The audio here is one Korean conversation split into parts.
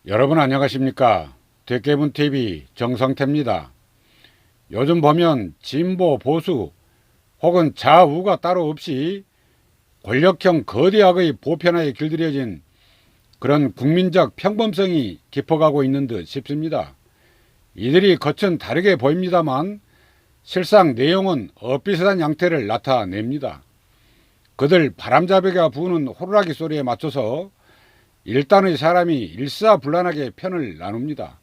여러분 안녕하십니까? 대깨문TV 정성태입니다. 요즘 보면 진보, 보수 혹은 좌우가 따로 없이 권력형 거대악의 보편화에 길들여진 그런 국민적 평범성이 깊어가고 있는 듯 싶습니다. 이들이 겉은 다르게 보입니다만 실상 내용은 엇비슷한 양태를 나타냅니다. 그들 바람잡이가 부는 호루라기 소리에 맞춰서 일단의 사람이 일사불란하게 편을 나눕니다.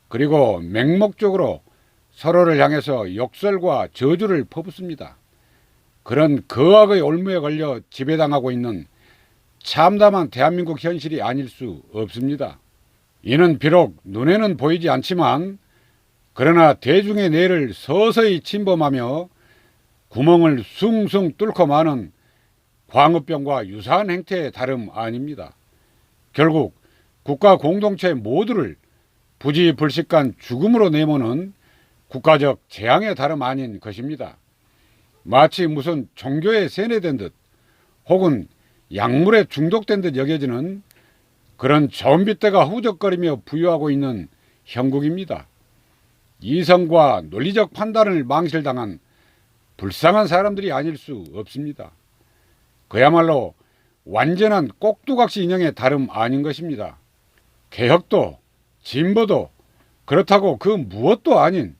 그리고 맹목적으로 서로를 향해서 욕설과 저주를 퍼붓습니다. 그런 거악의 올무에 걸려 지배당하고 있는 참담한 대한민국 현실이 아닐 수 없습니다. 이는 비록 눈에는 보이지 않지만 그러나 대중의 뇌를 서서히 침범하며 구멍을 숭숭 뚫고 마는 광우병과 유사한 행태의 다름 아닙니다. 결국 국가 공동체 모두를 부지불식간 죽음으로 내모는 국가적 재앙의 다름 아닌 것입니다. 마치 무슨 종교에 세뇌된 듯 혹은 약물에 중독된 듯 여겨지는 그런 좀비떼가 후적거리며 부유하고 있는 형국입니다. 이성과 논리적 판단을 망실당한 불쌍한 사람들이 아닐 수 없습니다. 그야말로 완전한 꼭두각시 인형의 다름 아닌 것입니다. 개혁도 진보도 그렇다고 그 무엇도 아닌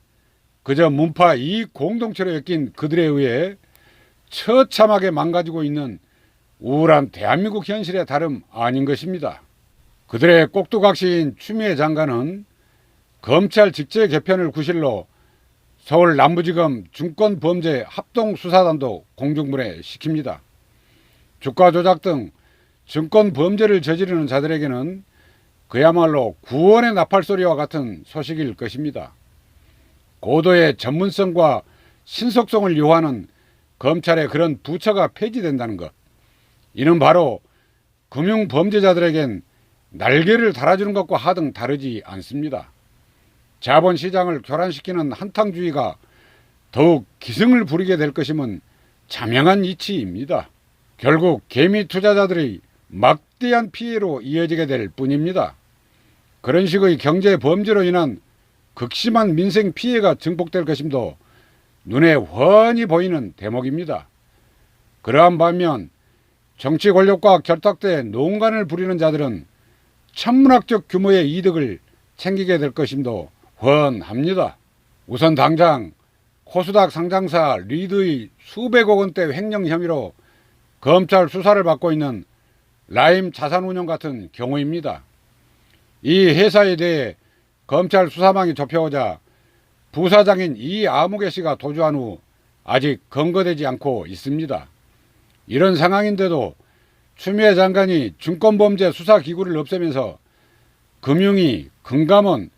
그저 문파 이익 공동체로 엮인 그들에 의해 처참하게 망가지고 있는 우울한 대한민국 현실의 다름 아닌 것입니다. 그들의 꼭두각시인 추미애 장관은 검찰 직제 개편을 구실로 서울 남부지검 증권범죄 합동수사단도 공중분해 시킵니다. 주가 조작 등 증권범죄를 저지르는 자들에게는 그야말로 구원의 나팔소리와 같은 소식일 것입니다. 고도의 전문성과 신속성을 요하는 검찰의 그런 부처가 폐지된다는 것, 이는 바로 금융범죄자들에겐 날개를 달아주는 것과 하등 다르지 않습니다. 자본시장을 교란시키는 한탕주의가 더욱 기승을 부리게 될 것임은 자명한 이치입니다. 결국 개미 투자자들의 막대한 피해로 이어지게 될 뿐입니다. 그런 식의 경제 범죄로 인한 극심한 민생 피해가 증폭될 것임도 눈에 훤히 보이는 대목입니다. 그러한 반면 정치 권력과 결탁돼 농간을 부리는 자들은 천문학적 규모의 이득을 챙기게 될 것임도 훤합니다. 우선 당장 코스닥 상장사 리드의 수백억 원대 횡령 혐의로 검찰 수사를 받고 있는 라임 자산운용 같은 경우입니다. 이 회사에 대해 검찰 수사망이 좁혀오자 부사장인 이 아무개 씨가 도주한 후 아직 검거되지 않고 있습니다. 이런 상황인데도 추미애 장관이 증권범죄 수사기구를 없애면서 금융위, 금감원,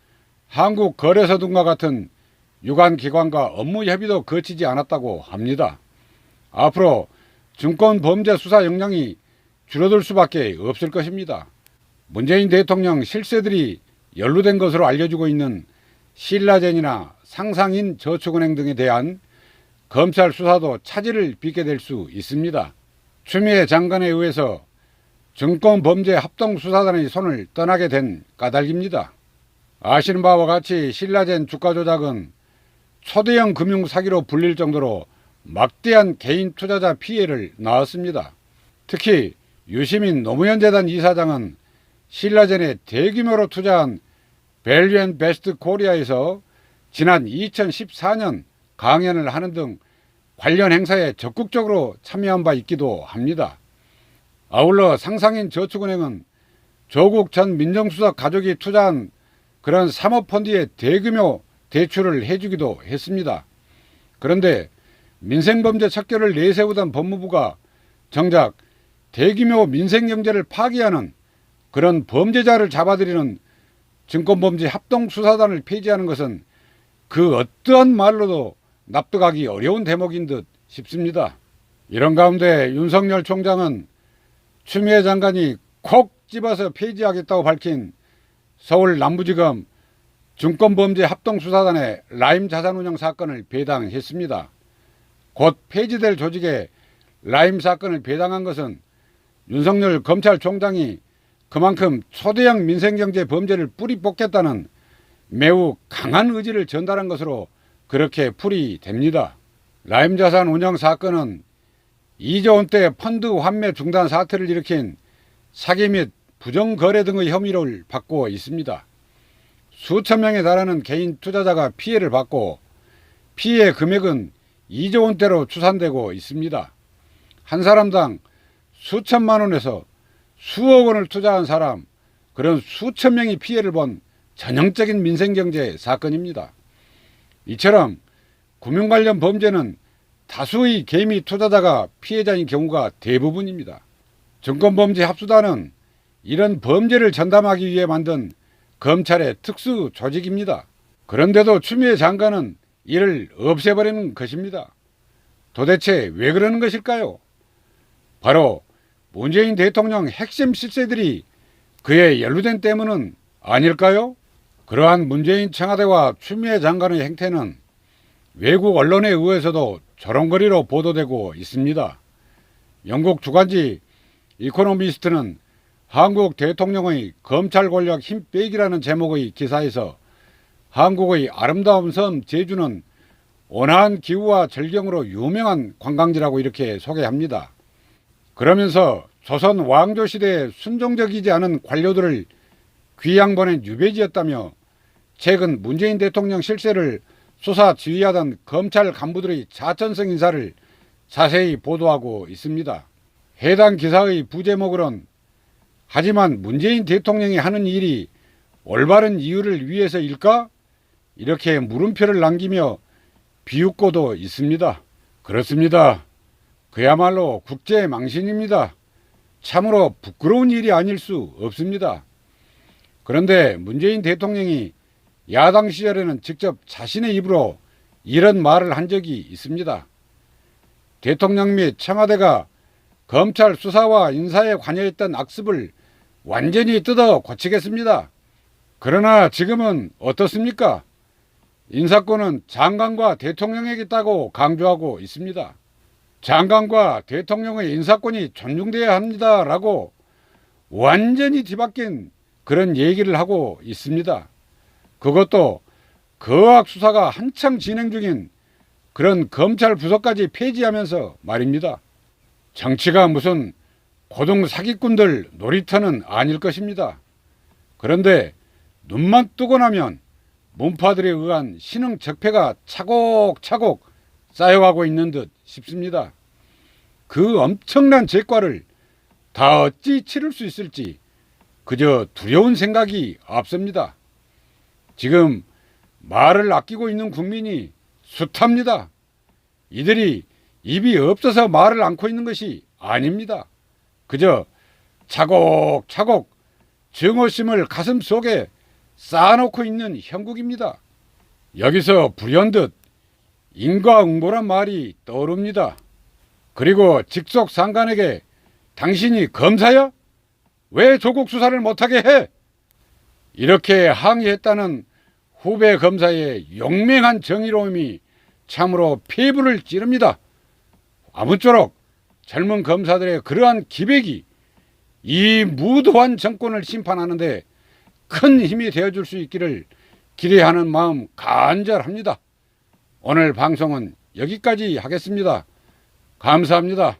한국거래소 등과 같은 유관기관과 업무 협의도 거치지 않았다고 합니다. 앞으로 증권범죄 수사 역량이 줄어들 수밖에 없을 것입니다. 문재인 대통령 실세들이 연루된 것으로 알려지고 있는 신라젠이나 상상인 저축은행 등에 대한 검찰 수사도 차질을 빚게 될 수 있습니다. 추미애 장관에 의해서 증권범죄 합동수사단의 손을 떠나게 된 까닭입니다. 아시는 바와 같이 신라젠 주가 조작은 초대형 금융 사기로 불릴 정도로 막대한 개인 투자자 피해를 낳았습니다. 특히 유시민 노무현 재단 이사장은 신라젠에 대규모로 투자한 밸류앤베스트 코리아에서 지난 2014년 강연을 하는 등 관련 행사에 적극적으로 참여한 바 있기도 합니다. 아울러 상상인 저축은행은 조국 전 민정수석 가족이 투자한 그런 사모펀드에 대규모 대출을 해주기도 했습니다. 그런데 민생범죄 척결을 내세우던 법무부가 정작 대규모 민생경제를 파기하는 그런 범죄자를 잡아들이는 증권범죄 합동수사단을 폐지하는 것은 그 어떠한 말로도 납득하기 어려운 대목인 듯 싶습니다. 이런 가운데 윤석열 총장은 추미애 장관이 콕 집어서 폐지하겠다고 밝힌 서울 남부지검 증권범죄 합동수사단의 라임 자산운용 사건을 배당했습니다. 곧 폐지될 조직에 라임 사건을 배당한 것은 윤석열 검찰총장이 그만큼 초대형 민생경제 범죄를 뿌리 뽑겠다는 매우 강한 의지를 전달한 것으로 그렇게 풀이됩니다. 라임자산 운영 사건은 2조 원대 펀드 환매 중단 사태를 일으킨 사기 및 부정거래 등의 혐의를 받고 있습니다. 수천 명에 달하는 개인 투자자가 피해를 받고 피해 금액은 2조 원대로 추산되고 있습니다. 한 사람당 수천만 원에서 수억 원을 투자한 사람, 그런 수천 명이 피해를 본 전형적인 민생경제 사건입니다. 이처럼 금융 관련 범죄는 다수의 개미 투자자가 피해자인 경우가 대부분입니다. 증권범죄 합수단은 이런 범죄를 전담하기 위해 만든 검찰의 특수 조직입니다. 그런데도 추미애 장관은 이를 없애버리는 것입니다. 도대체 왜 그러는 것일까요? 바로 문재인 대통령 핵심 실세들이 그에 연루된 때문은 아닐까요? 그러한 문재인 청와대와 추미애 장관의 행태는 외국 언론에 의해서도 조롱거리로 보도되고 있습니다. 영국 주간지 이코노미스트는 한국 대통령의 검찰 권력 힘 빼기라는 제목의 기사에서 한국의 아름다운 섬 제주는 온화한 기후와 절경으로 유명한 관광지라고 이렇게 소개합니다. 그러면서 조선 왕조 시대에 순종적이지 않은 관료들을 귀양 보낸 유배지였다며 최근 문재인 대통령 실세를 수사 지휘하던 검찰 간부들의 자천성 인사를 자세히 보도하고 있습니다. 해당 기사의 부제목으론 하지만 문재인 대통령이 하는 일이 올바른 이유를 위해서일까? 이렇게 물음표를 남기며 비웃고도 있습니다. 그렇습니다. 그야말로 국제 망신입니다. 참으로 부끄러운 일이 아닐 수 없습니다. 그런데 문재인 대통령이 야당 시절에는 직접 자신의 입으로 이런 말을 한 적이 있습니다. 대통령 및 청와대가 검찰 수사와 인사에 관여했던 악습을 완전히 뜯어 고치겠습니다. 그러나 지금은 어떻습니까? 인사권은 장관과 대통령에게 있다고 강조하고 있습니다. 장관과 대통령의 인사권이 존중돼야 합니다라고 완전히 뒤바뀐 그런 얘기를 하고 있습니다. 그것도 거악 수사가 한창 진행 중인 그런 검찰 부서까지 폐지하면서 말입니다. 정치가 무슨 고등 사기꾼들 놀이터는 아닐 것입니다. 그런데 눈만 뜨고 나면 문파들에 의한 신흥 적폐가 차곡차곡 쌓여가고 있는 듯 싶습니다. 그 엄청난 죄과를 다 어찌 치를 수 있을지 그저 두려운 생각이 앞섭니다. 지금 말을 아끼고 있는 국민이 숱합니다. 이들이 입이 없어서 말을 않고 있는 것이 아닙니다. 그저 차곡차곡 증오심을 가슴 속에 쌓아놓고 있는 형국입니다. 여기서 불현듯 인과응보란 말이 떠오릅니다. 그리고 직속 상관에게 당신이 검사야? 왜 조국 수사를 못하게 해? 이렇게 항의했다는 후배 검사의 용맹한 정의로움이 참으로 폐부를 찌릅니다. 아무쪼록 젊은 검사들의 그러한 기백이 이 무도한 정권을 심판하는 데 큰 힘이 되어줄 수 있기를 기대하는 마음 간절합니다. 오늘 방송은 여기까지 하겠습니다. 감사합니다.